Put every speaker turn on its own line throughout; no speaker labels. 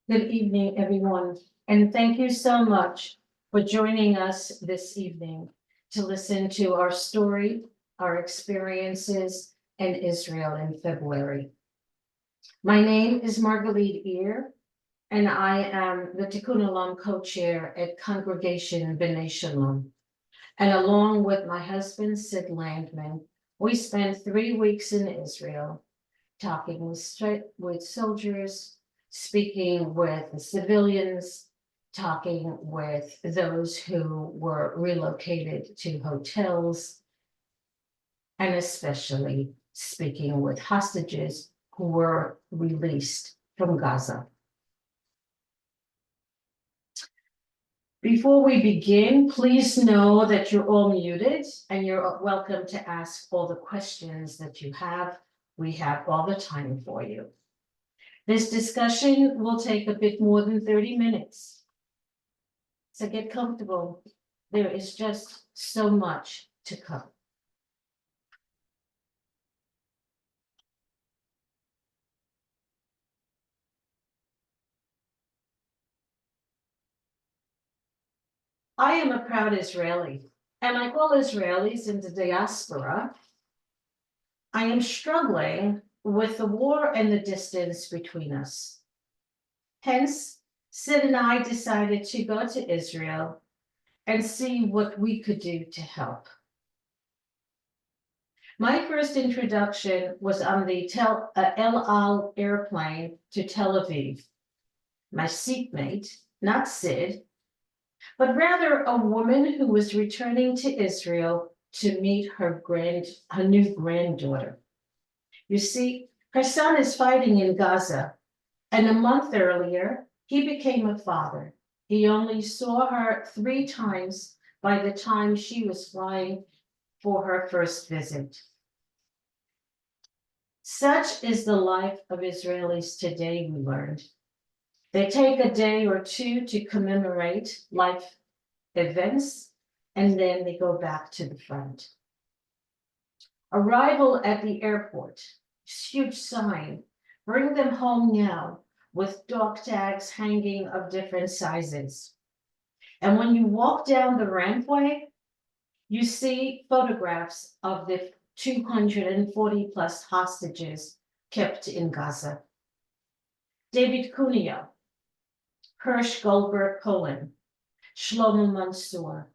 Good evening, everyone, and thank you so much for joining us this evening to listen to our story, our experiences in Israel in February. My name is Margalit Ear, and I am the Tikkun Olam co-chair at Congregation B'nai Shalom. And along with my husband, Sid Landman, we spent 3 weeks in Israel talking with soldiers, speaking with the civilians, talking with those who were relocated to hotels, and especially speaking with hostages who were released from Gaza. Before we begin, please know that you're all muted and you're welcome to ask all the questions that you have. We have all the time for you. This discussion will take a bit more than 30 minutes. So get comfortable. There is just so much to cover. I am a proud Israeli, and like all Israelis in the diaspora, I am struggling with the war and the distance between us. Hence, Sid and I decided to go to Israel and see what we could do to help. My first introduction was on the El Al airplane to Tel Aviv. My seatmate, not Sid, but rather a woman who was returning to Israel to meet her new granddaughter. You see, her son is fighting in Gaza, and a month earlier, he became a father. He only saw her 3 times by the time she was flying for her first visit. Such is the life of Israelis today, we learned. They take a day or two to commemorate life events, and then they go back to the front. Arrival at the airport, huge sign, bring them home now, with dog tags hanging of different sizes. And when you walk down the rampway, you see photographs of the 240 plus hostages kept in Gaza. David Cuneo, Hirsch Goldberg Cohen, Shlomo Mansour.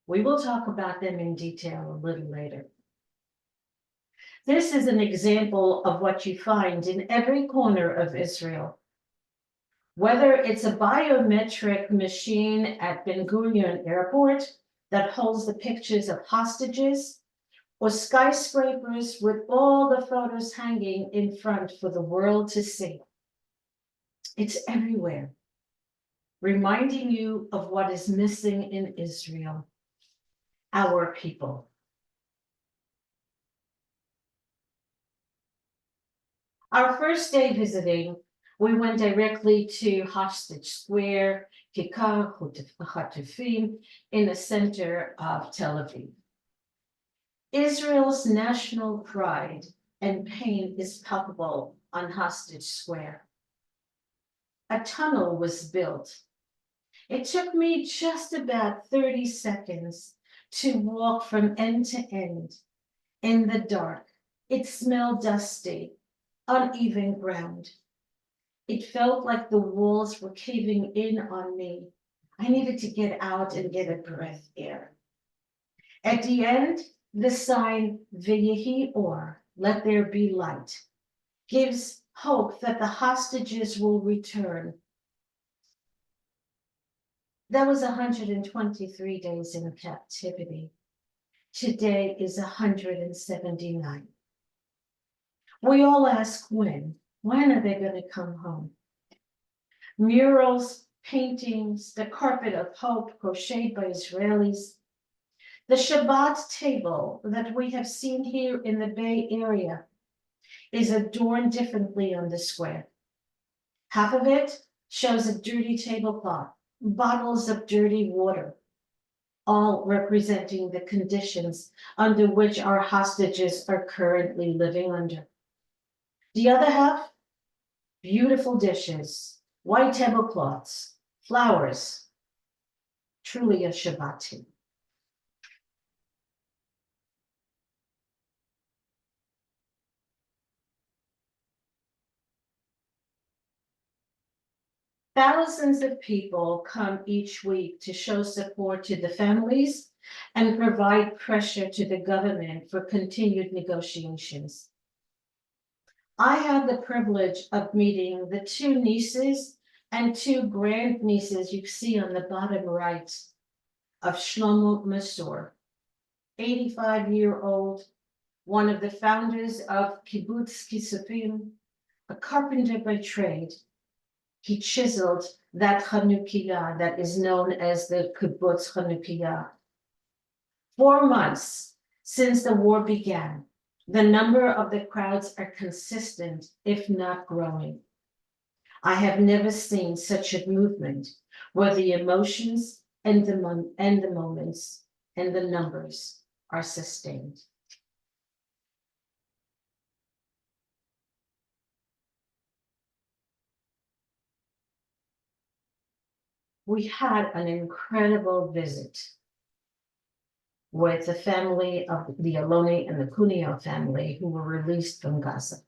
We will talk about them in detail a little later. This is an example of what you find in every corner of Israel. Whether it's a biometric machine at Ben Gurion Airport that holds the pictures of hostages, or skyscrapers with all the photos hanging in front for the world to see. It's everywhere, reminding you of what is missing in Israel, our people. Our first day visiting, we went directly to Hostage Square, Kikar Hatufim, in the center of Tel Aviv. Israel's national pride and pain is palpable on Hostage Square. A tunnel was built. It took me just about 30 seconds to walk from end to end in the dark. It smelled dusty, uneven ground. It felt like the walls were caving in on me. I needed to get out and get a breath air. At the end, the sign, V'yehi or, let there be light, gives hope that the hostages will return. That was 123 days in captivity. Today is 179. We all ask when are they going to come home? Murals, paintings, the carpet of hope crocheted by Israelis. The Shabbat table that we have seen here in the Bay Area is adorned differently on the square. Half of it shows a dirty tablecloth, bottles of dirty water, all representing the conditions under which our hostages are currently living under. The other half, beautiful dishes, white tablecloths, flowers, truly a Shabbat. Thousands of people come each week to show support to the families and provide pressure to the government for continued negotiations. I had the privilege of meeting the two nieces and two grandnieces you see on the bottom right of Shlomo Masur, 85-year-old, one of the founders of Kibbutz Kisufim, a carpenter by trade. He chiseled that Chanukiah that is known as the Kibbutz Chanukiah. 4 months since the war began, the number of the crowds are consistent, if not growing. I have never seen such a movement where the emotions and the moments and the numbers are sustained. We had an incredible visit with the family of the Aloni and the Cuneo family who were released from Gaza.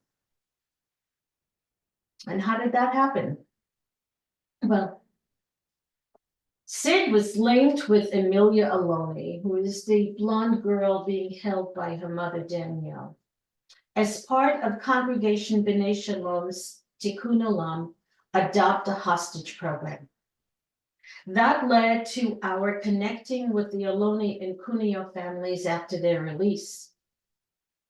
And how did that happen? Well, Sid was linked with Emilia Aloni, who is the blonde girl being held by her mother Danielle, as part of Congregation B'nai Shalom's Tikkun Olam Adopt a Hostage program. That led to our connecting with the Aloni and Cuneo families after their release,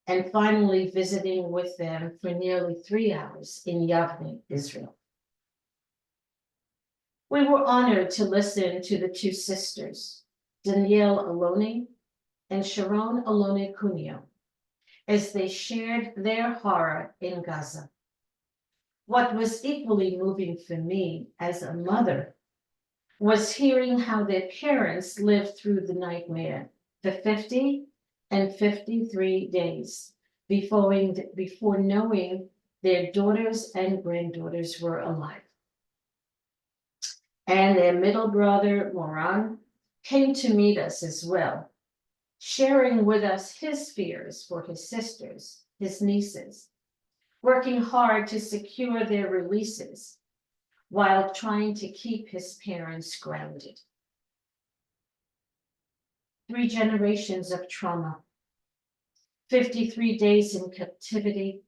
and finally visiting with them for nearly 3 hours in Yavne, Israel. We were honored to listen to the two sisters, Danielle Aloni and Sharon Aloni Cuneo, as they shared their horror in Gaza. What was equally moving for me as a mother was hearing how their parents lived through the nightmare for 50 and 53 days before knowing their daughters and granddaughters were alive. And their middle brother, Moran, came to meet us as well, sharing with us his fears for his sisters, his nieces, working hard to secure their releases while trying to keep his parents grounded. 3 generations of trauma, 53 days in captivity,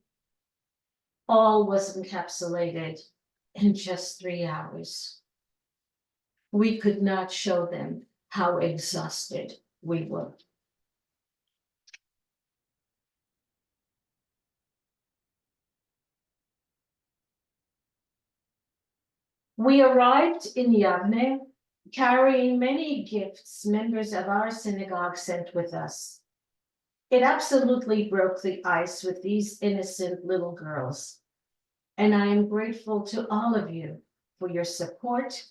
all was encapsulated in just 3 hours. We could not show them how exhausted we were. We arrived in Yavne carrying many gifts members of our synagogue sent with us. It absolutely broke the ice with these innocent little girls. And I am grateful to all of you for your support,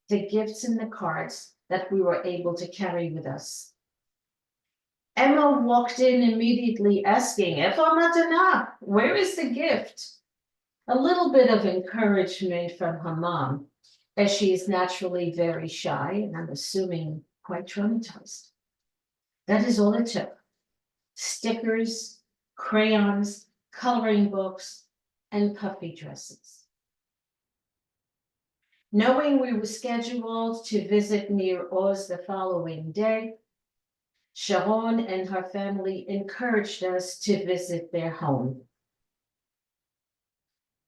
the gifts and the cards that we were able to carry with us. Emma walked in immediately asking, "Efa matana? Where is the gift?" A little bit of encouragement from her mom, as she is naturally very shy and I'm assuming quite traumatized. That is all it took. Stickers, crayons, coloring books, and puffy dresses. Knowing we were scheduled to visit Nir Oz the following day, Sharon and her family encouraged us to visit their home.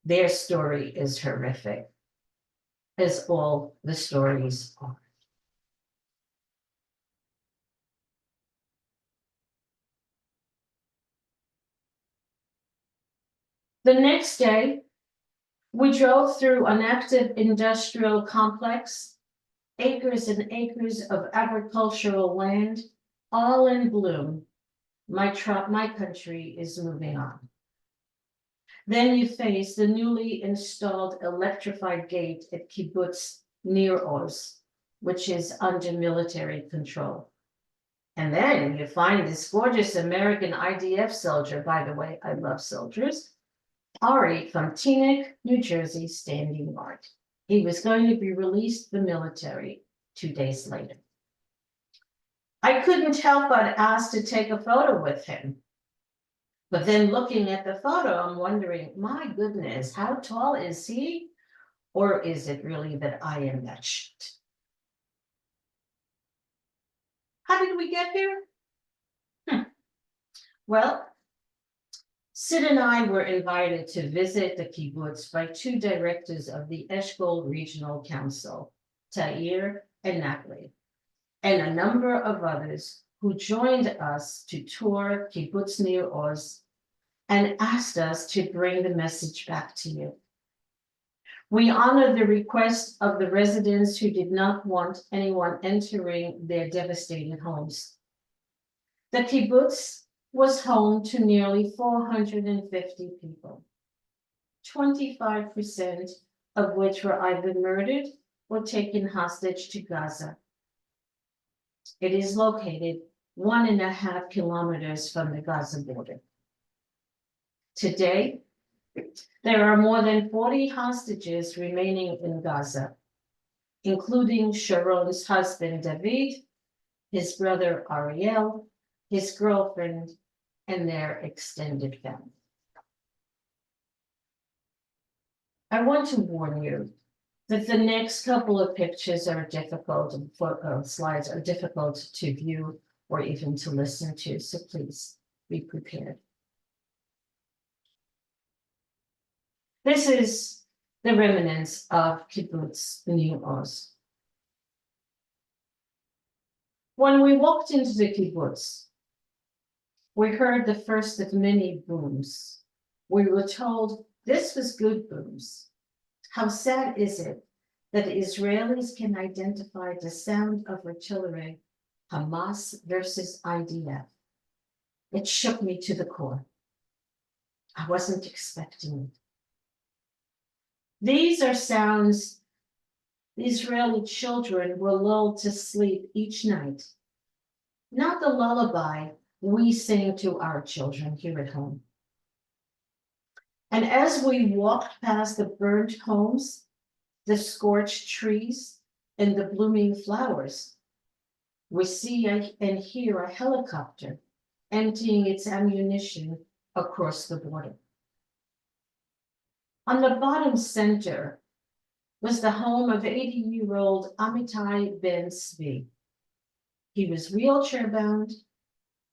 Their story is horrific, as all the stories are. The next day, we drove through an active industrial complex, acres and acres of agricultural land, all in bloom. My country is moving on. Then you face the newly installed electrified gate at Kibbutz Nir Oz, which is under military control. And then you find this gorgeous American IDF soldier, by the way, I love soldiers, Ari from Teaneck, New Jersey, standing guard. He was going to be released to the military 2 days later. I couldn't help but ask to take a photo with him. But then looking at the photo, I'm wondering, my goodness, how tall is he? Or is it really that I am that short? How did we get here? Well, Sid and I were invited to visit the kibbutz by two directors of the Eshkol Regional Council, Tair and Natalie, and a number of others who joined us to tour Kibbutz Nir Oz and asked us to bring the message back to you. We honored the request of the residents who did not want anyone entering their devastated homes. The kibbutz was home to nearly 450 people, 25% of which were either murdered or taken hostage to Gaza. It is located 1.5 kilometers from the Gaza border. Today, there are more than 40 hostages remaining in Gaza, including Sharon's husband David, his brother Ariel, his girlfriend, and their extended family. I want to warn you that the next couple of pictures are difficult, slides are difficult to view or even to listen to, so please be prepared. This is the remnants of Kibbutz Nir Oz. When we walked into the kibbutz, we heard the first of many booms. We were told this was good booms. How sad is it that Israelis can identify the sound of artillery, Hamas versus IDF? It shook me to the core. I wasn't expecting it. These are sounds Israeli children were lulled to sleep each night, not the lullaby we sing to our children here at home. And as we walked past the burnt homes, the scorched trees, and the blooming flowers, we see and hear a helicopter emptying its ammunition across the border. On the bottom center was the home of 80-year-old Amitai Ben Zvi. He was wheelchair bound.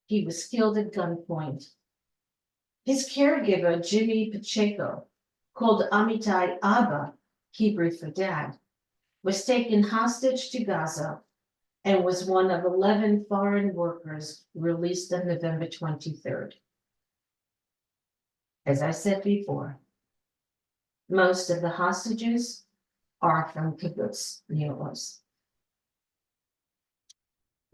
He was killed at gunpoint. His caregiver, Jimmy Pacheco, called Amitai Abba, Hebrew for dad, was taken hostage to Gaza and was one of 11 foreign workers released on November 23rd. As I said before, most of the hostages are from Kibbutz Nir Oz.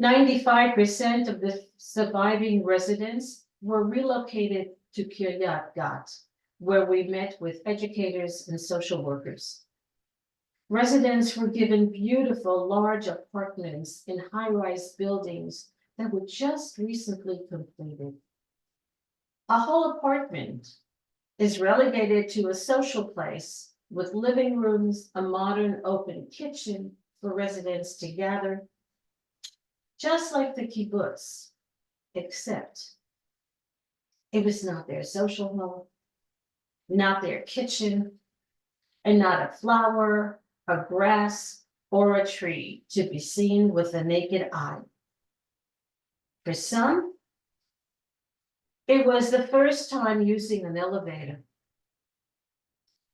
95% of the surviving residents were relocated to Kiryat Gat, where we met with educators and social workers. Residents were given beautiful, large apartments in high-rise buildings that were just recently completed. A whole apartment is relegated to a social place with living rooms, a modern open kitchen for residents to gather, just like the kibbutz, except it was not their social home, not their kitchen, and not a flower, a grass, or a tree to be seen with the naked eye. For some, it was the first time using an elevator.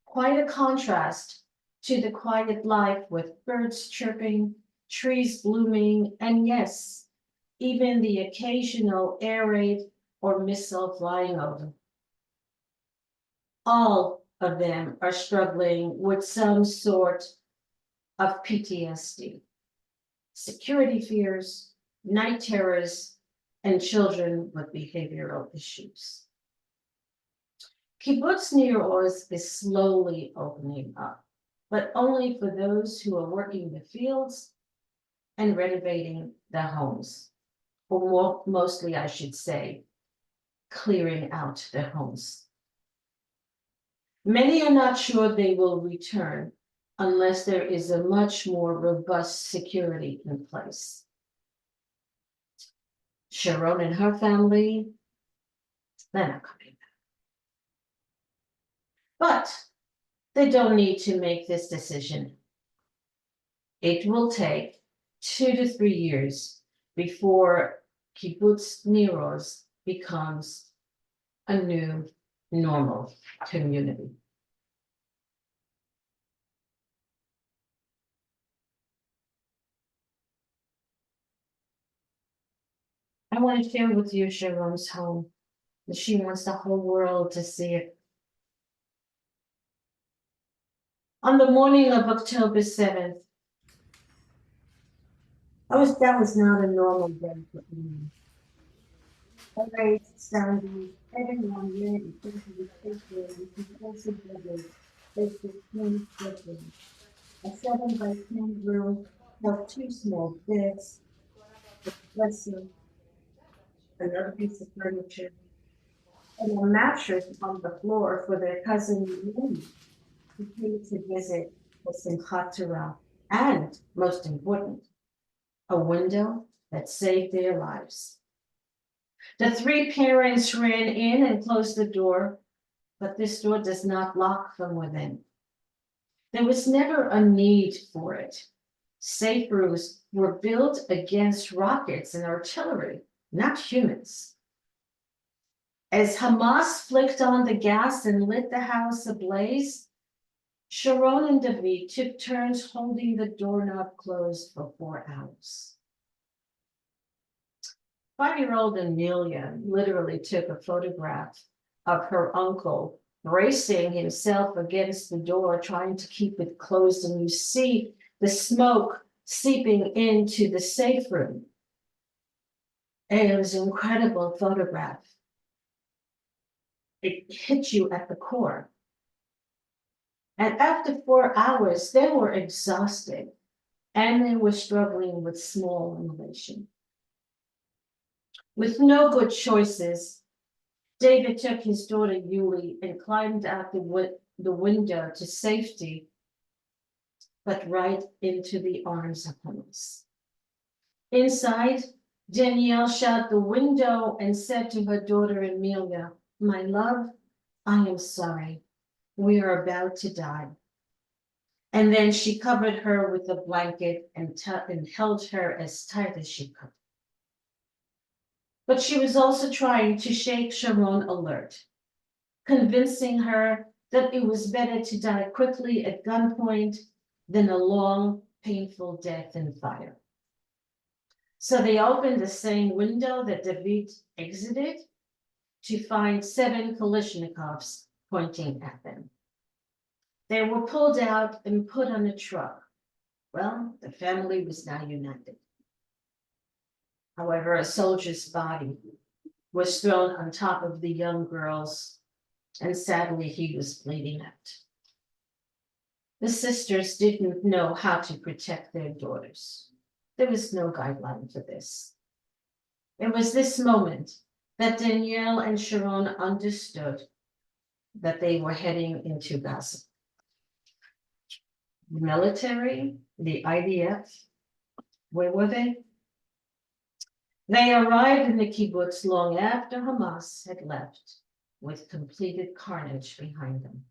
Quite a contrast to the quiet life with birds chirping, trees blooming, and yes, even the occasional air raid or missile flying over. All of them are struggling with some sort of PTSD, security fears, night terrors, and children with behavioral issues. Kibbutz Nir Oz is slowly opening up, but only for those who are working the fields and renovating their homes, or more, mostly I should say, clearing out their homes. Many are not sure they will return unless there is a much more robust security in place. Sharon and her family, they're not coming back. But they don't need to make this decision. It will take 2 to 3 years before Kibbutz Niroz becomes a new normal community. I want to share with you Sharon's home. She wants the whole world to see it. On the morning of October 7th, that was not a normal day for me. I raised Sandy, everyone ready to the picture with the also brothers, with the twin children. A 7 by 10 room held 2 small beds, a dresser, another piece of furniture, and a mattress on the floor for their cousin Lily, who came to visit for Simchat Torah, and, most important, a window that saved their lives. The 3 parents ran in and closed the door, but this door does not lock from within. There was never a need for it. Safe rooms were built against rockets and artillery, not humans. As Hamas flicked on the gas and lit the house ablaze, Sharon and David took turns holding the doorknob closed for 4 hours. 5-year-old Amelia literally took a photograph of her uncle bracing himself against the door, trying to keep it closed, and you see the smoke seeping into the safe room. And it was an incredible photograph. It hit you at the core. And after 4 hours, they were exhausted and they were struggling with small inhalation. With no good choices, David took his daughter Yuli and climbed out the window to safety, but right into the arms of Hamas. Inside, Danielle shut the window and said to her daughter Amelia, "My love, I am sorry. We are about to die." And then she covered her with a blanket and held her as tight as she could. But she was also trying to shake Sharon alert, convincing her that it was better to die quickly at gunpoint than a long, painful death in fire. So they opened the same window that David exited to find 7 Kalashnikovs pointing at them. They were pulled out and put on a truck. Well, the family was now united. However, a soldier's body was thrown on top of the young girl's, and sadly, he was bleeding out. The sisters didn't know how to protect their daughters. There was no guideline for this. It was this moment that Danielle and Sharon understood that they were heading into Gaza. The military, the IDF, where were they? They arrived in the kibbutz long after Hamas had left, with completed carnage behind them.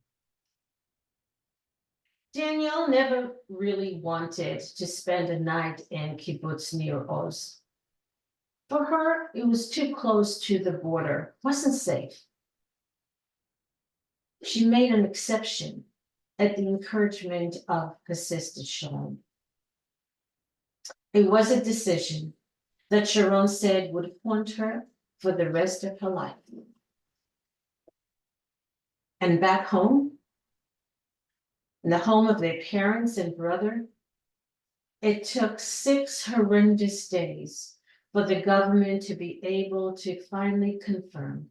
Danielle never really wanted to spend a night in kibbutz near Oz. For her, it was too close to the border, wasn't safe. She made an exception at the encouragement of her sister Sharon. It was a decision that Sharon said would haunt her for the rest of her life. And back home, in the home of their parents and brother, it took 6 horrendous days for the government to be able to finally confirm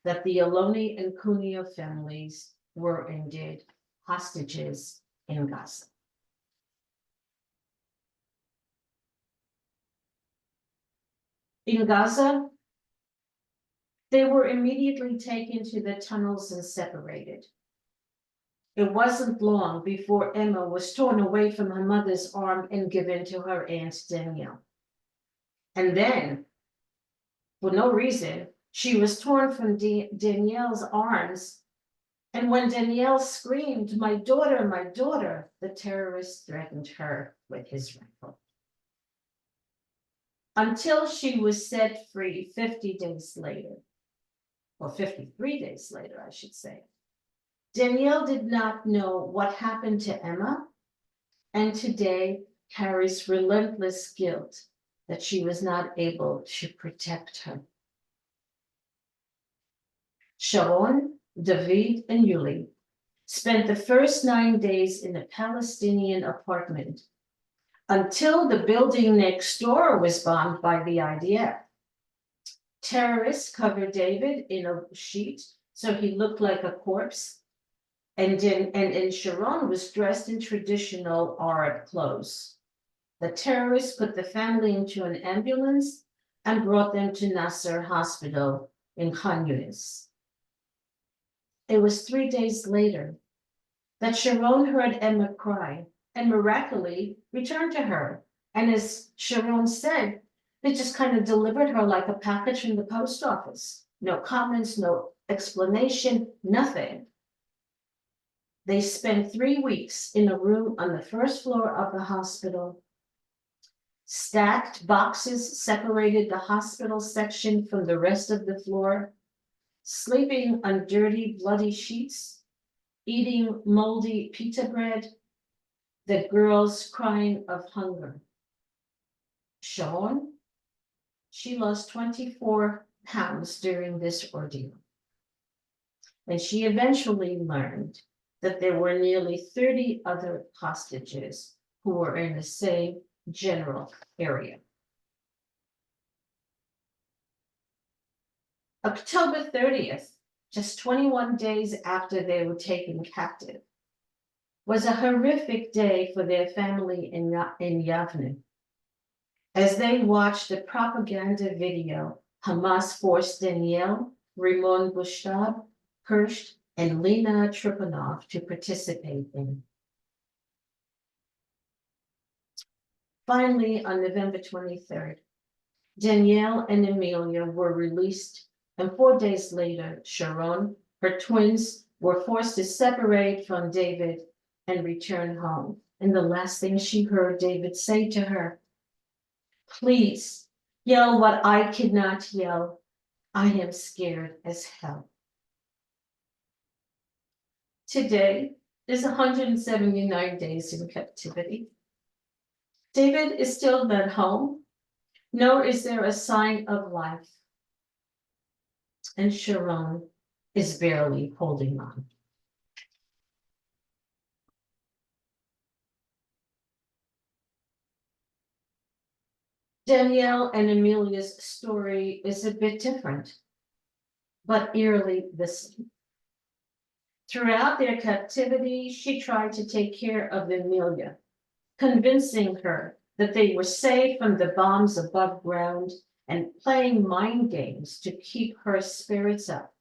that the Aloni and Cuneo families were indeed hostages in Gaza. In Gaza, they were immediately taken to the tunnels and separated. It wasn't long before Emma was torn away from her mother's arm and given to her Aunt Danielle. And then, for no reason, she was torn from Danielle's arms. And when Danielle screamed, my daughter, the terrorist threatened her with his rifle. Until she was set free 50 days later, or 53 days later, I should say. Danielle did not know what happened to Emma, and today carries relentless guilt that she was not able to protect her. Sharon, David, and Yuli spent the first 9 days in a Palestinian apartment until the building next door was bombed by the IDF. Terrorists covered David in a sheet so he looked like a corpse, and Sharon was dressed in traditional Arab clothes. The terrorists put the family into an ambulance and brought them to Nasser Hospital in Khan Yunis. It was 3 days later that Sharon heard Emma cry and miraculously returned to her. And as Sharon said, they just kind of delivered her like a package from the post office. No comments, no explanation, nothing. They spent 3 weeks in a room on the first floor of the hospital. Stacked boxes separated the hospital section from the rest of the floor, sleeping on dirty, bloody sheets, eating moldy pita bread, the girls crying of hunger. Sharon, she lost 24 pounds during this ordeal. And she eventually learned that there were nearly 30 other hostages who were in the same general area. October 30th, just 21 days after they were taken captive, was a horrific day for their family in Yavne. As they watched the propaganda video Hamas forced Danielle, Rimon Bushtab, Kirsch, and Lena Triponov to participate in. Finally, on November 23rd, Danielle and Amelia were released, and 4 days later, Sharon, her twins, were forced to separate from David and return home. And the last thing she heard David say to her, "Please, yell what I cannot yell. I am scared as hell." Today is 179 days in captivity. David is still not home, nor is there a sign of life. And Sharon is barely holding on. Danielle and Amelia's story is a bit different, but eerily the same. Throughout their captivity, she tried to take care of Amelia, convincing her that they were safe from the bombs above ground and playing mind games to keep her spirits up,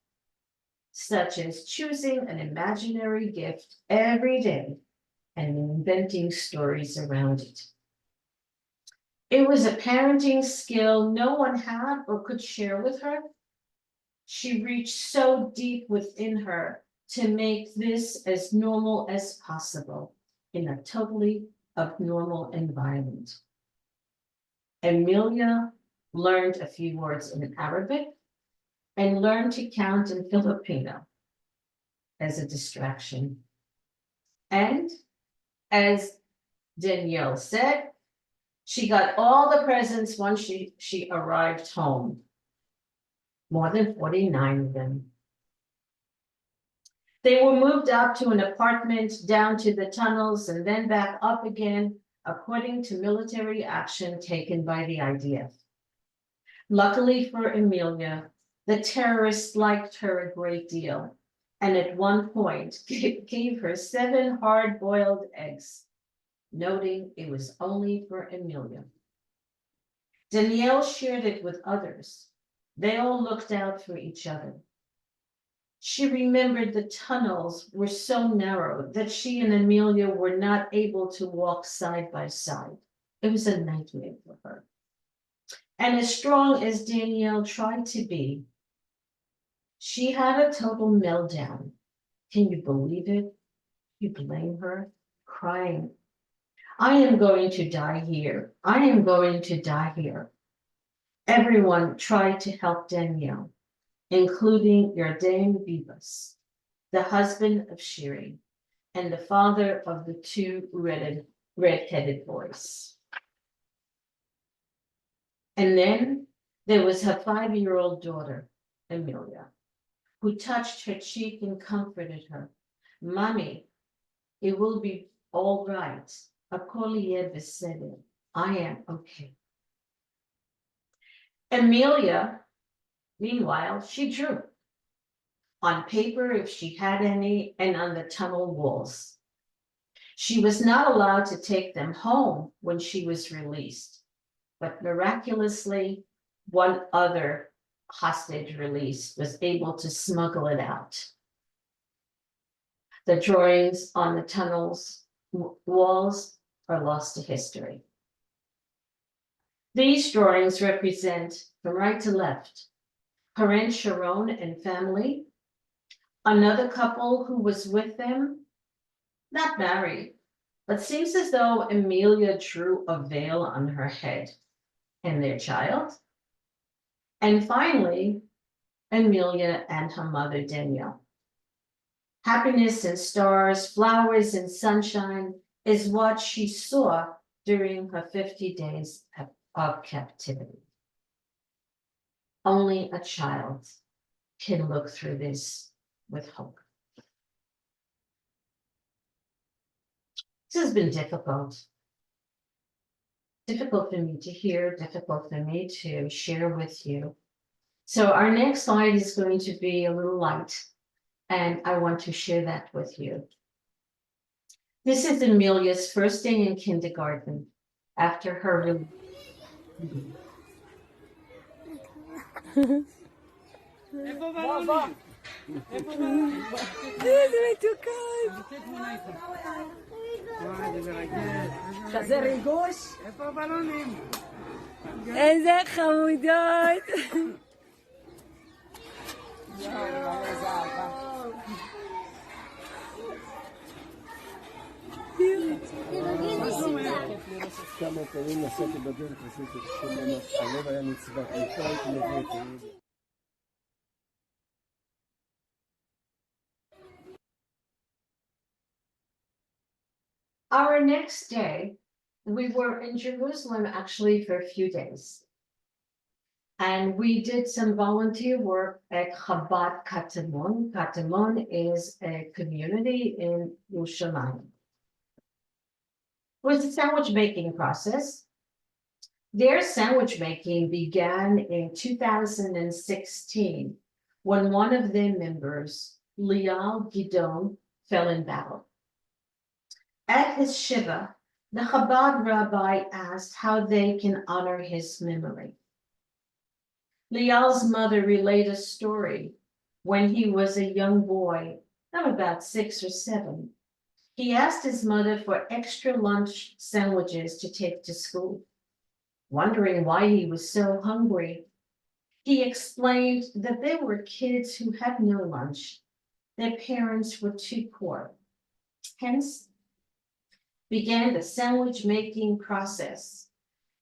such as choosing an imaginary gift every day and inventing stories around it. It was a parenting skill no one had or could share with her. She reached so deep within her to make this as normal as possible in a totally abnormal environment. Amelia learned a few words in Arabic and learned to count in Filipino as a distraction. And as Danielle said, she got all the presents once she arrived home. More than 49 of them. They were moved up to an apartment, down to the tunnels, and then back up again, according to military action taken by the IDF. Luckily for Amelia, the terrorists liked her a great deal, and at one point gave her 7 hard-boiled eggs, noting it was only for Amelia. Danielle shared it with others. They all looked out for each other. She remembered the tunnels were so narrow that she and Amelia were not able to walk side by side. It was a nightmare for her. And as strong as Danielle tried to be, she had a total meltdown. Can you believe it? You blame her, crying, I am going to die here. I am going to die here. Everyone tried to help Danielle, including Yardain Vivas, the husband of Shiri, and the father of the two red-headed boys. And then there was her 5-year-old daughter, Amelia, who touched her cheek and comforted her. Mommy, it will be all right. I am okay. Amelia, meanwhile, she drew on paper if she had any and on the tunnel walls. She was not allowed to take them home when she was released, but miraculously, one other hostage release was able to smuggle it out. The drawings on the tunnel's walls are lost to history. These drawings represent, from right to left, Karen Sharon and family, another couple who was with them, not married, but seems as though Amelia drew a veil on her head, and their child. And finally, Amelia and her mother, Danielle. Happiness and stars, flowers and sunshine is what she saw during her 50 days of captivity. Only a child can look through this with hope. This has been difficult. Difficult for me to hear, difficult for me to share with you. So our next slide is going to be a little light, and I want to share that with you. This is Amelia's first day in kindergarten after her release.
כזה ריגוש. איפה הבלונים? איזה חמודות. כמה פעמים נסעתי בדרך, עשיתי ממש, הלב היה נצבט, איפה הייתי מביא.
Our next day, we were in Jerusalem actually for a few days. And we did some volunteer work at Chabad Katamon. Katamon is a community in Yerushalayim. It was a sandwich making process. Their sandwich making began in 2016 when one of their members, Lial Gidon, fell in battle. At his shiva, the Chabad rabbi asked how they can honor his memory. Lial's mother relayed a story when he was a young boy, about 6 or 7. He asked his mother for extra lunch sandwiches to take to school. Wondering why he was so hungry, he explained that there were kids who had no lunch. Their parents were too poor. Hence, began the sandwich making process.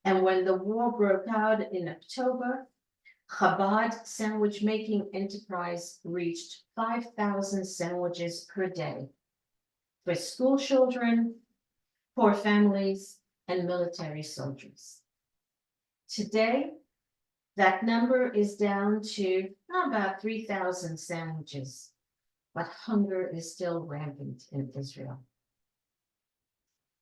And when the war broke out in October, Chabad sandwich making enterprise reached 5,000 sandwiches per day for school children, poor families, and military soldiers. Today, that number is down to about 3,000 sandwiches, but hunger is still rampant in Israel.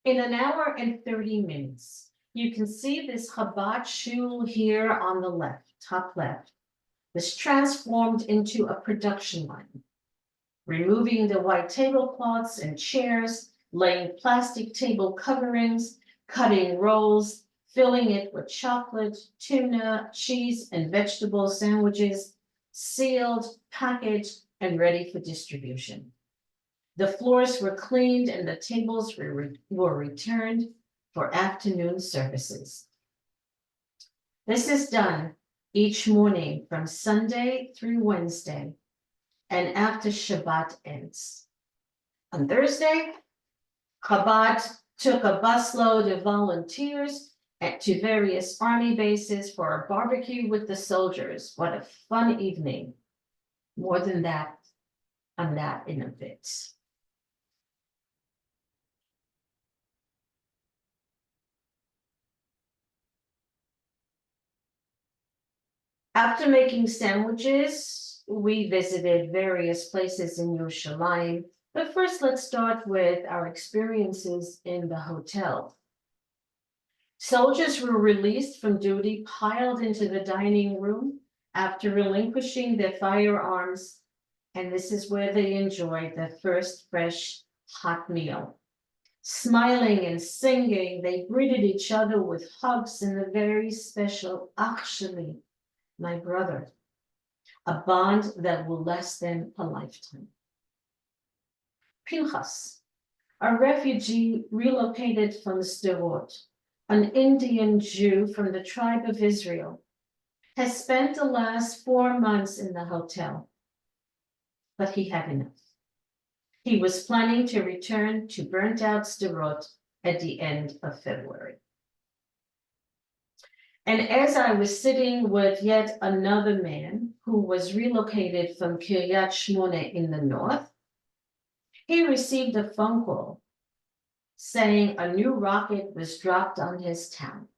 In an hour and 30 minutes, you can see this Chabad shul here on the left, top left, was transformed into a production line, removing the white tablecloths and chairs, laying plastic table coverings, cutting rolls, filling it with chocolate, tuna, cheese, and vegetable sandwiches, sealed, packaged, and ready for distribution. The floors were cleaned and the tables were returned for afternoon services. This is done each morning from Sunday through Wednesday and after Shabbat ends. On Thursday, Chabad took a busload of volunteers to various army bases for a barbecue with the soldiers. What a fun evening. More than that, on that in a bit. After making sandwiches, we visited various places in Yerushalayim. But first, let's start with our experiences in the hotel. Soldiers were released from duty, piled into the dining room after relinquishing their firearms, and this is where they enjoyed their first fresh hot meal. Smiling and singing, they greeted each other with hugs and a very special Ach Sheli, my brother, a bond that will last them a lifetime. Pinchas, a refugee relocated from Sderot, an Indian Jew from the tribe of Israel, has spent the last 4 months in the hotel, but he had enough. He was planning to return to burnt-out Sderot at the end of February. And as I was sitting with yet another man who was relocated from Kiryat Shmona in the north, he received a phone call saying a new rocket was dropped on his town.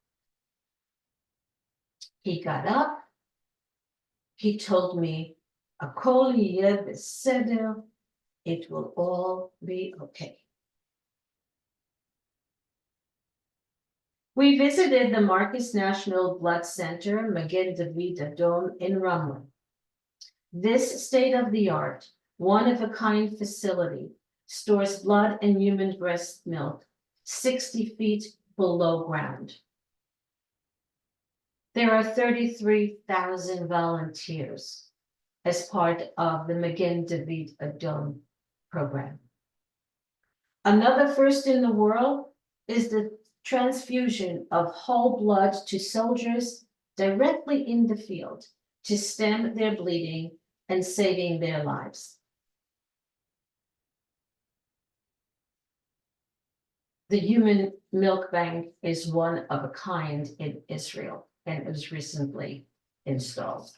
He got up, he told me, "Akol yeh beseder," it will all be okay. We visited the Marcus National Blood Center, Magen David Adom in Ramla. This state-of-the-art, one-of-a-kind facility stores blood and human breast milk 60 feet below ground. There are 33,000 volunteers as part of the Magen David Adom program. Another first in the world is the transfusion of whole blood to soldiers directly in the field to stem their bleeding and saving their lives. The Human Milk Bank is one of a kind in Israel and was recently installed.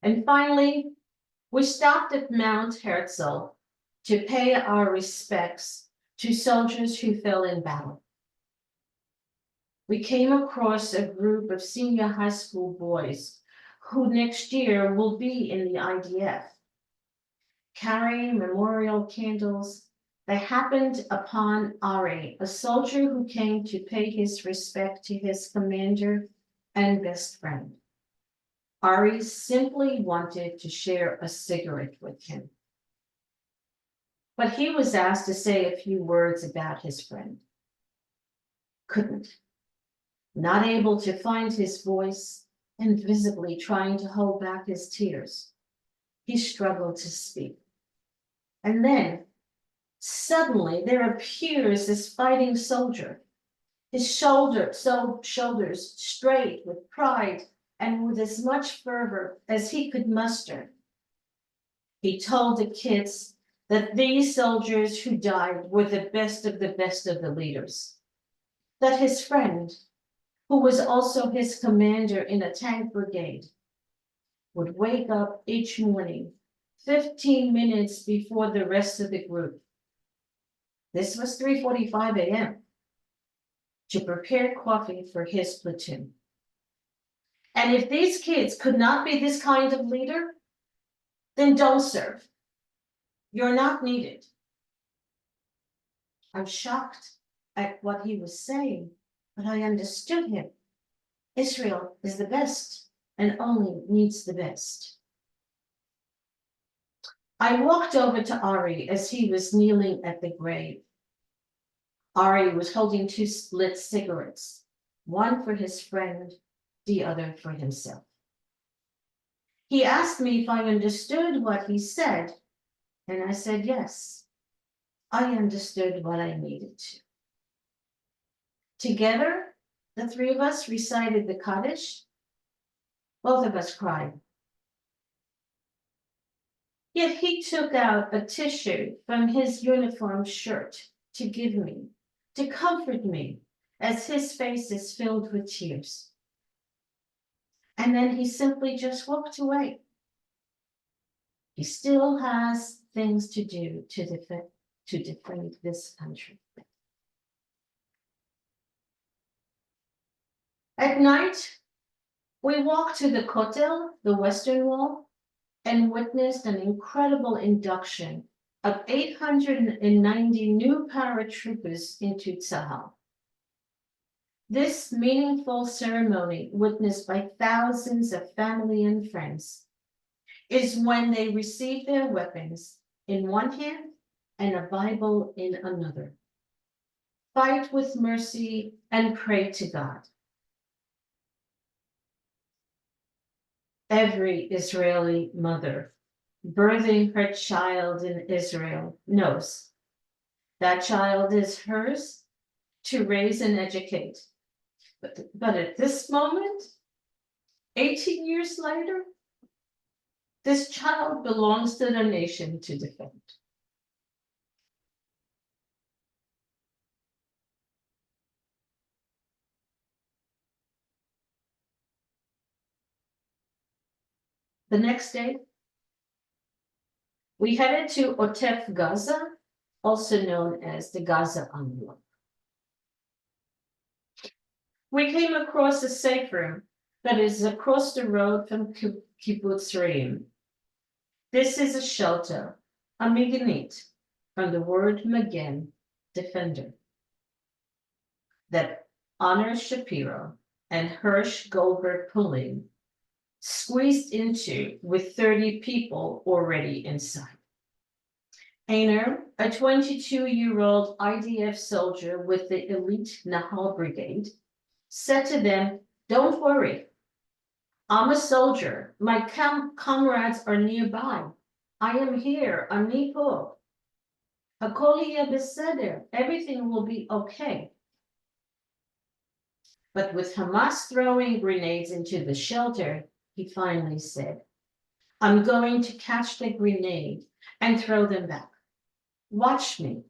And finally, we stopped at Mount Herzl to pay our respects to soldiers who fell in battle. We came across a group of senior high school boys who next year will be in the IDF. Carrying memorial candles, they happened upon Ari, a soldier who came to pay his respect to his commander and best friend. Ari simply wanted to share a cigarette with him. But he was asked to say a few words about his friend. Couldn't. Not able to find his voice and visibly trying to hold back his tears, he struggled to speak. And then, suddenly, there appears this fighting soldier, his shoulders straight with pride and with as much fervor as he could muster. He told the kids that these soldiers who died were the best of the leaders, that his friend, who was also his commander in a tank brigade, would wake up each morning 15 minutes before the rest of the group. This was 3:45 a.m. to prepare coffee for his platoon. And if these kids could not be this kind of leader, then don't serve. You're not needed. I'm shocked at what he was saying, but I understood him. Israel is the best and only needs the best. I walked over to Ari as he was kneeling at the grave. Ari was holding two lit cigarettes, one for his friend, the other for himself. He asked me if I understood what he said, and I said yes. I understood what I needed to. Together, the three of us recited the Kaddish. Both of us cried. Yet he took out a tissue from his uniform shirt to give me, to comfort me, as his face is filled with tears. And then he simply just walked away. He still has things to do to defend this country. At night, we walked to the Kotel, the Western Wall, and witnessed an incredible induction of 890 new paratroopers into Tzahal. This meaningful ceremony, witnessed by thousands of family and friends, is when they receive their weapons in one hand and a Bible in another. Fight with mercy and pray to God. Every Israeli mother birthing her child in Israel knows that child is hers to raise and educate. But at this moment, 18 years later, this child belongs to the nation to defend. The next day, we headed to Otef Gaza, also known as the Gaza envelope. We came across a safe room that is across the road from Kibbutz Reim. This is a shelter, a miganit, from the word magen, defender, that Honor Shapiro and Hirsch Goldberg Pulling squeezed into with 30 people already inside. Einer, a 22-year-old IDF soldier with the elite Nahal Brigade, said to them, "Don't worry. I'm a soldier. My comrades are nearby. I am here. Ani po. Hakol yeh beseder. Everything will be okay." But with Hamas throwing grenades into the shelter, he finally said, "I'm going to catch the grenade and throw them back. Watch me.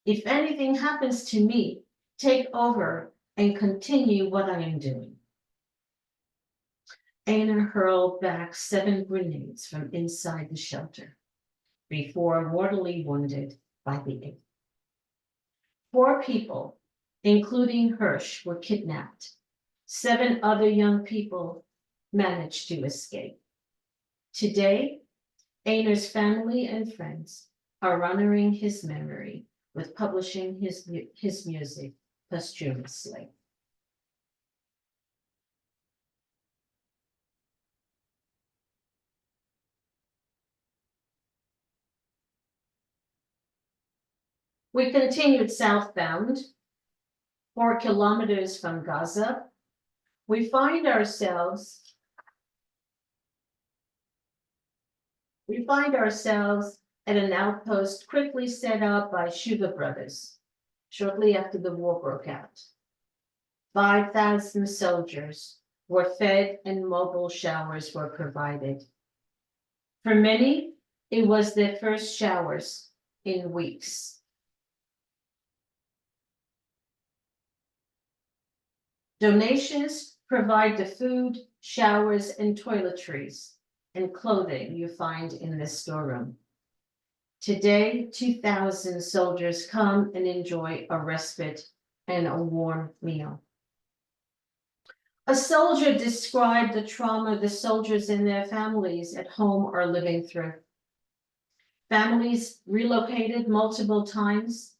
If anything happens to me, take over and continue what I am doing." Einer hurled back 7 grenades from inside the shelter before mortally wounded by the 8th. 4 people, including Hirsch, were kidnapped. 7 other young people managed to escape. Today, Einer's family and friends are honoring his memory with publishing his music posthumously. We continued southbound, 4 kilometers from Gaza. We find ourselves at an outpost quickly set up by Shuba brothers shortly after the war broke out. 5,000 soldiers were fed and mobile showers were provided. For many, it was their first showers in weeks. Donations provide the food, showers, and toiletries and clothing you find in this storeroom. Today, 2,000 soldiers come and enjoy a respite and a warm meal. A soldier described the trauma the soldiers and their families at home are living through. Families relocated multiple times,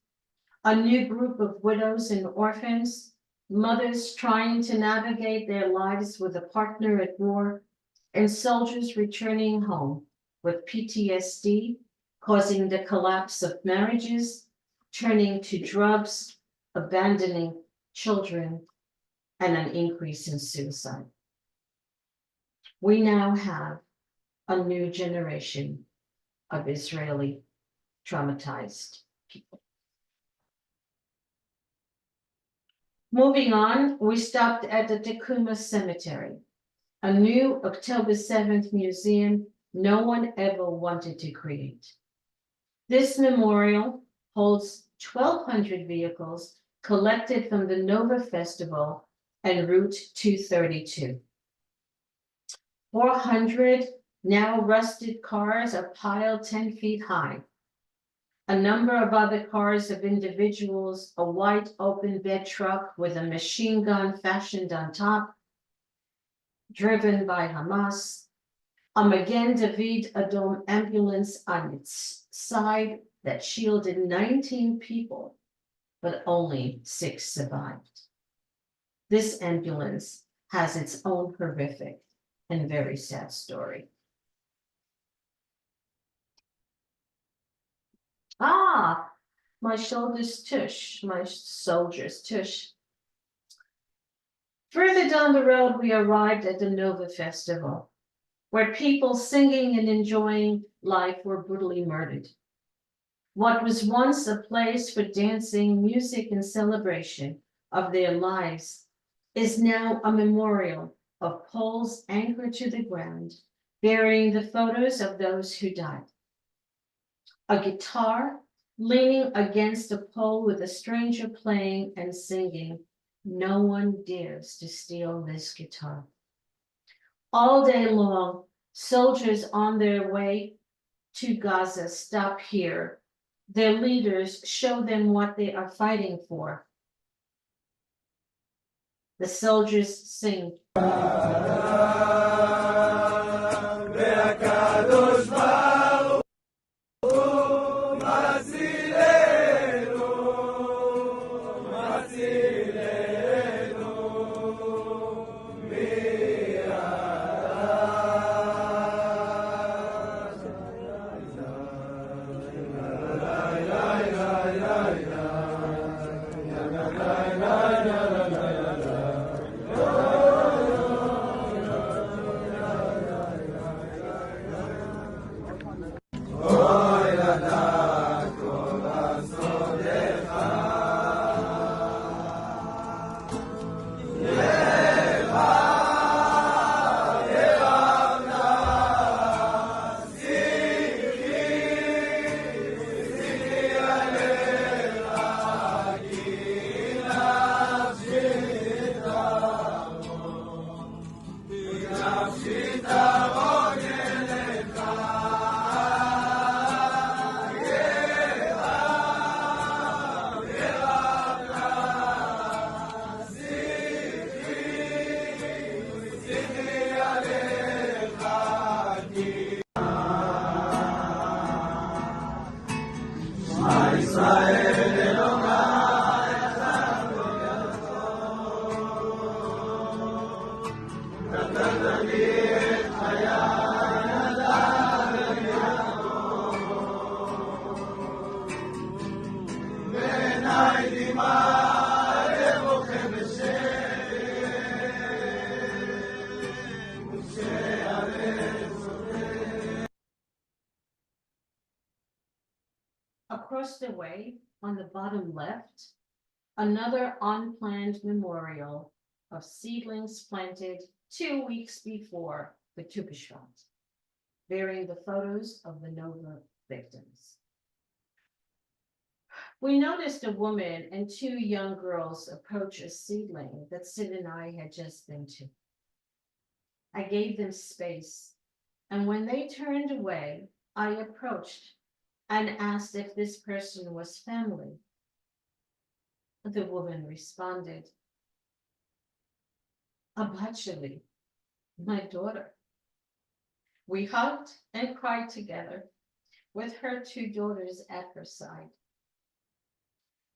a new group of widows and orphans, mothers trying to navigate their lives with a partner at war, and soldiers returning home with PTSD, causing the collapse of marriages, turning to drugs, abandoning children, and an increase in suicide. We now have a new generation of Israeli traumatized people. Moving on, we stopped at the Tecuma Cemetery, a new October 7th museum no one ever wanted to create. This memorial holds 1,200 vehicles collected from the Nova Festival and Route 232. 400 now rusted cars are piled 10 feet high. A number of other cars of individuals, a white open bed truck with a machine gun fashioned on top, driven by Hamas, a Magen David Adom ambulance on its side that shielded 19 people, but only 6 survived. This ambulance has its own horrific and very sad story. Ah, my shoulder's tush, my soldier's tush. Further down the road, we arrived at the Nova Festival, where people singing and enjoying life were brutally murdered. What was once a place for dancing, music, and celebration of their lives is now a memorial of poles anchored to the ground, bearing the photos of those who died. A guitar leaning against a pole with a stranger playing and singing. No one dares to steal this guitar. All day long, soldiers on their way to Gaza stop here. Their leaders show them what they are fighting for. The soldiers sing. Across the way, on the bottom left, another unplanned memorial of seedlings planted 2 weeks before the Tu B'Shvat, bearing the photos of the Nova victims. We noticed a woman and 2 young girls approach a seedling that Sid and I had just been to. I gave them space, and when they turned away, I approached and asked if this person was family. The woman responded, Abachali, my daughter. We hugged and cried together with her 2 daughters at her side.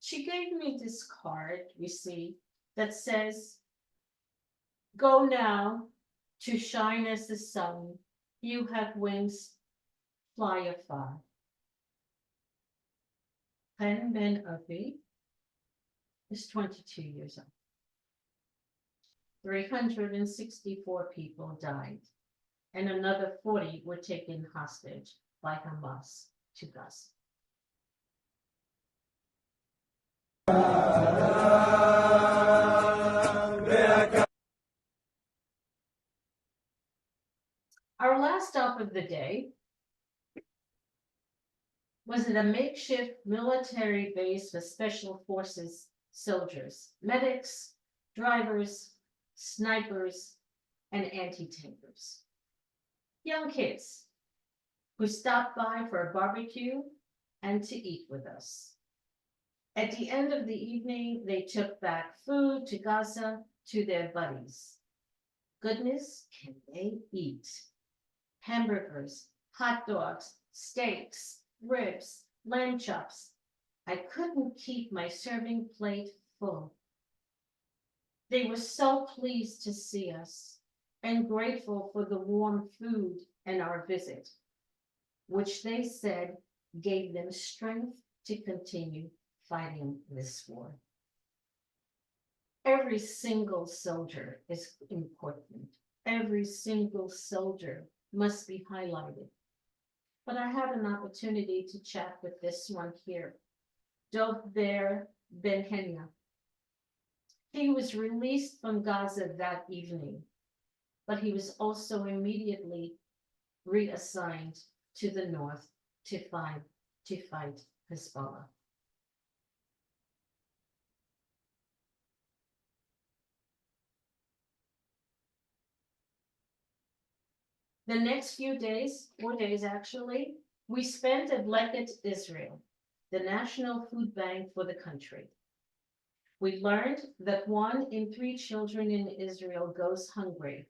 She gave me this card, we see, that says, go now to shine as the sun. You have wings, fly afar. Chen Ben Avi, is 22 years old. 364 people died, and another 40 were taken hostage by Hamas to Gaza. Our last stop of the day was at a makeshift military base for special forces soldiers, medics, drivers, snipers, and anti-tankers. Young kids who stopped by for a barbecue and to eat with us. At the end of the evening, they took back food to Gaza to their buddies. Goodness, can they eat? Hamburgers, hot dogs, steaks, ribs, lamb chops. I couldn't keep my serving plate full. They were so pleased to see us and grateful for the warm food and our visit, which they said gave them strength to continue fighting this war. Every single soldier is important. Every single soldier must be highlighted. But I had an opportunity to chat with this one here, Dover Ben-Henya. He was released from Gaza that evening, but he was also immediately reassigned to the north to fight Hezbollah. The next few days, 4 days actually, we spent at Leket, Israel, the national food bank for the country. We learned that 1 in 3 children in Israel goes hungry,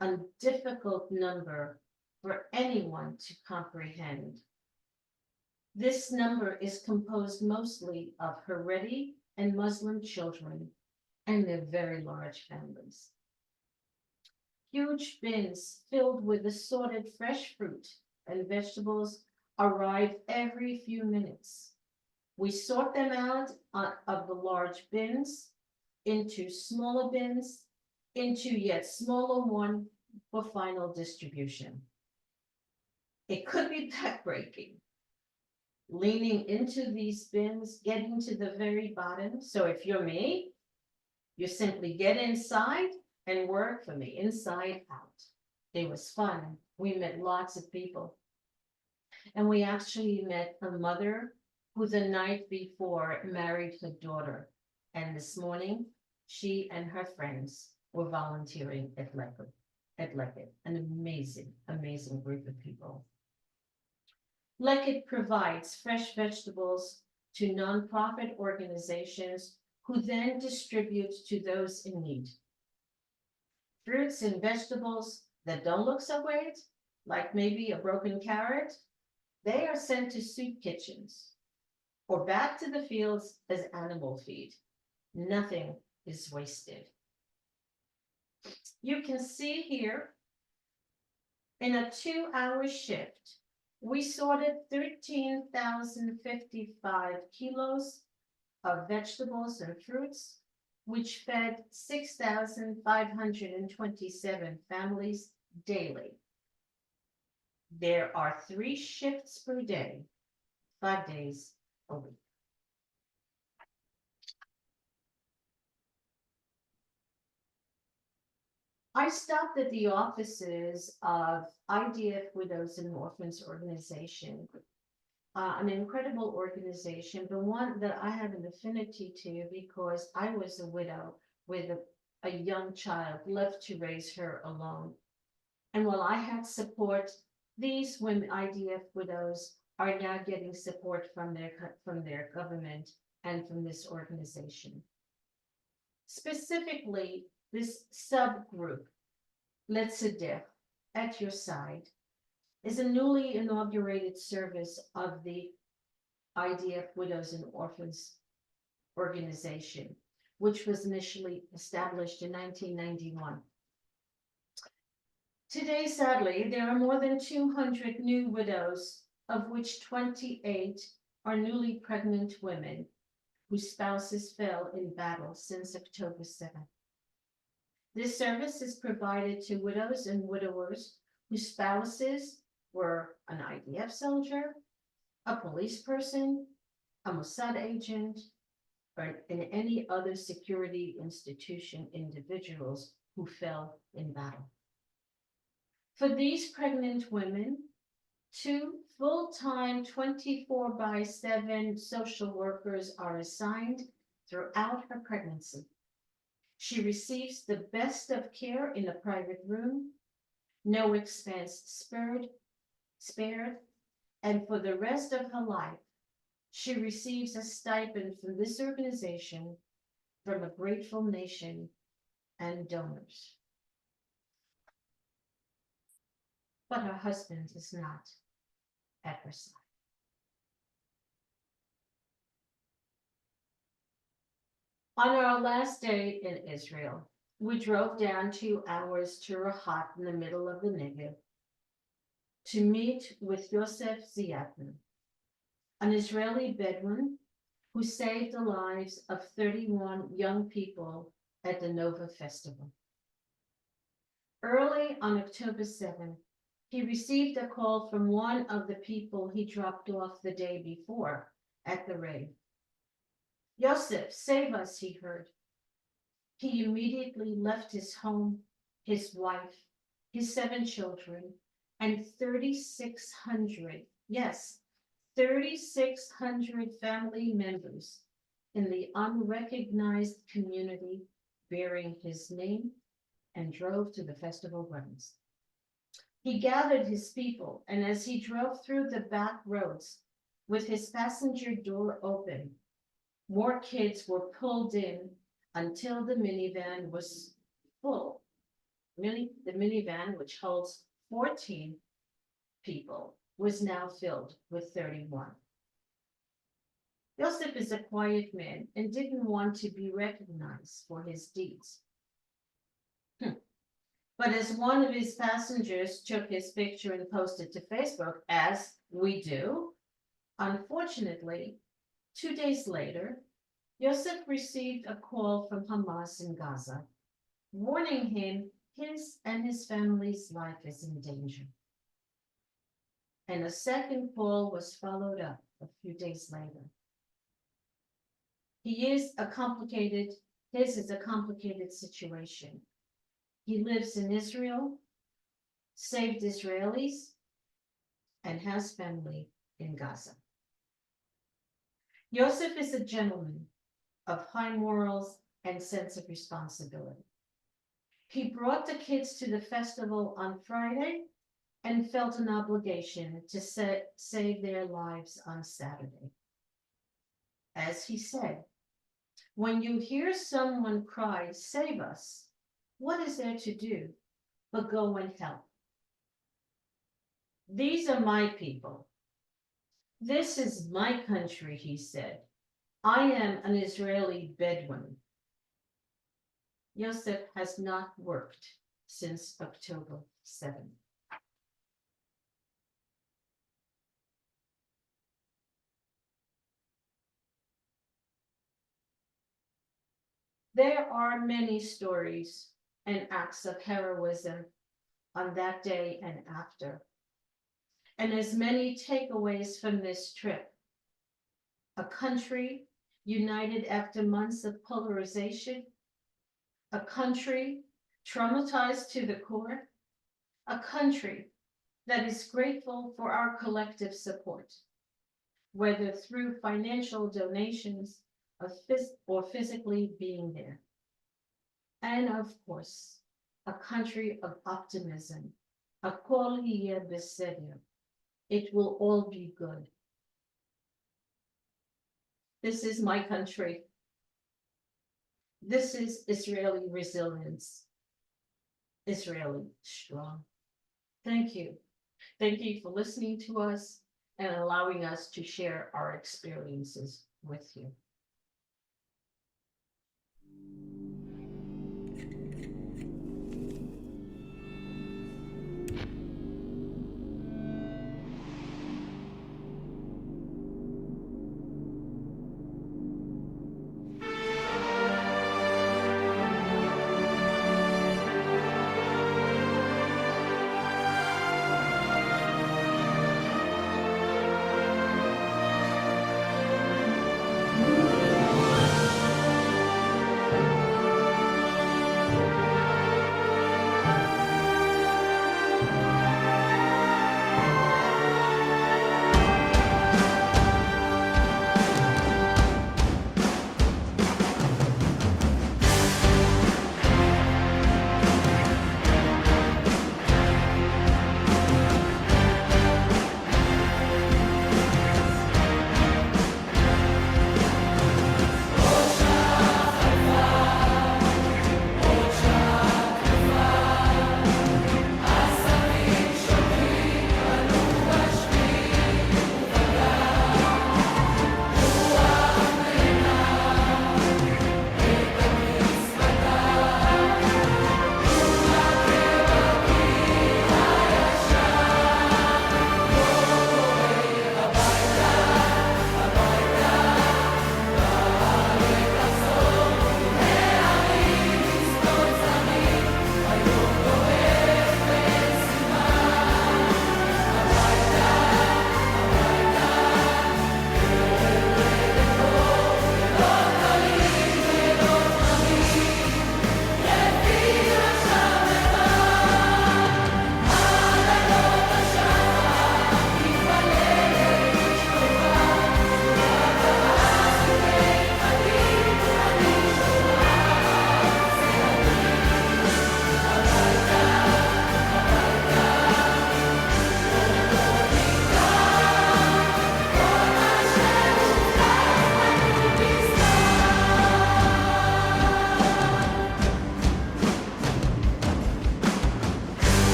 a difficult number for anyone to comprehend. This number is composed mostly of Haredi and Muslim children and their very large families. Huge bins filled with assorted fresh fruit and vegetables arrive every few minutes. We sort them out of the large bins into smaller bins, into yet smaller one for final distribution. It could be backbreaking, leaning into these bins, getting to the very bottom. So if you're me, you simply get inside and work from the inside out. It was fun. We met lots of people. And we actually met a mother who the night before married her daughter. And this morning, she and her friends were volunteering at Leket, an amazing, amazing group of people. Leket provides fresh vegetables to nonprofit organizations who then distribute to those in need. Fruits and vegetables that don't look so great, like maybe a broken carrot, they are sent to soup kitchens or back to the fields as animal feed. Nothing is wasted. You can see here, in a 2-hour shift, we sorted 13,055 kilos of vegetables and fruits, which fed 6,527 families daily. There are 3 shifts per day, 5 days a week. I stopped at the offices of IDF Widows and Orphans Organization, an incredible organization, but one that I have an affinity to because I was a widow with a young child left to raise her alone. And while I had support, these women, IDF widows, are now getting support from their government and from this organization. Specifically, this subgroup, Letzedech, at your side, is a newly inaugurated service of the IDF Widows and Orphans organization, which was initially established in 1991. Today, sadly, there are more than 200 new widows, of which 28 are newly pregnant women whose spouses fell in battle since October 7th. This service is provided to widows and widowers whose spouses were an IDF soldier, a police person, a Mossad agent, or in any other security institution individuals who fell in battle. For these pregnant women, 2 full-time 24/7 social workers are assigned throughout her pregnancy. She receives the best of care in a private room, no expense spared, and for the rest of her life, she receives a stipend from this organization, from a grateful nation and donors. But her husband is not at her side. On our last day in Israel, we drove down 2 hours to Rahat in the middle of the Negev to meet with Yosef Ziatman, an Israeli Bedouin who saved the lives of 31 young people at the Nova Festival. Early on October 7th, he received a call from one of the people he dropped off the day before at the rave. Yosef, save us, he heard. He immediately left his home, his wife, his 7 children, and 3,600, yes, 3,600 family members in the unrecognized community bearing his name and drove to the festival grounds. He gathered his people, and as he drove through the back roads with his passenger door open, more kids were pulled in until the minivan was full. The minivan, which holds 14 people, was now filled with 31. Yosef is a quiet man and didn't want to be recognized for his deeds. But as one of his passengers took his picture and posted to Facebook, as we do, unfortunately, 2 days later, Yosef received a call from Hamas in Gaza, warning him his and his family's life is in danger. And a second call was followed up a few days later. His is a complicated situation. He lives in Israel, saved Israelis, and has family in Gaza. Yosef is a gentleman of high morals and sense of responsibility. He brought the kids to the festival on Friday and felt an obligation to save their lives on Saturday. As he said, when you hear someone cry, "Save us," what is there to do but go and help? These are my people. This is my country, he said. I am an Israeli Bedouin. Yosef has not worked since October 7th. There are many stories and acts of heroism on that day and after, and as many takeaways from this trip. A country united after months of polarization, a country traumatized to the core, a country that is grateful for our collective support, whether through financial donations or physically being there. And of course, a country of optimism, Hakol yeh beseder. It will all be good. This is my country. This is Israeli resilience, Israeli strong. Thank you. Thank you for listening to us and allowing us to share our experiences with you.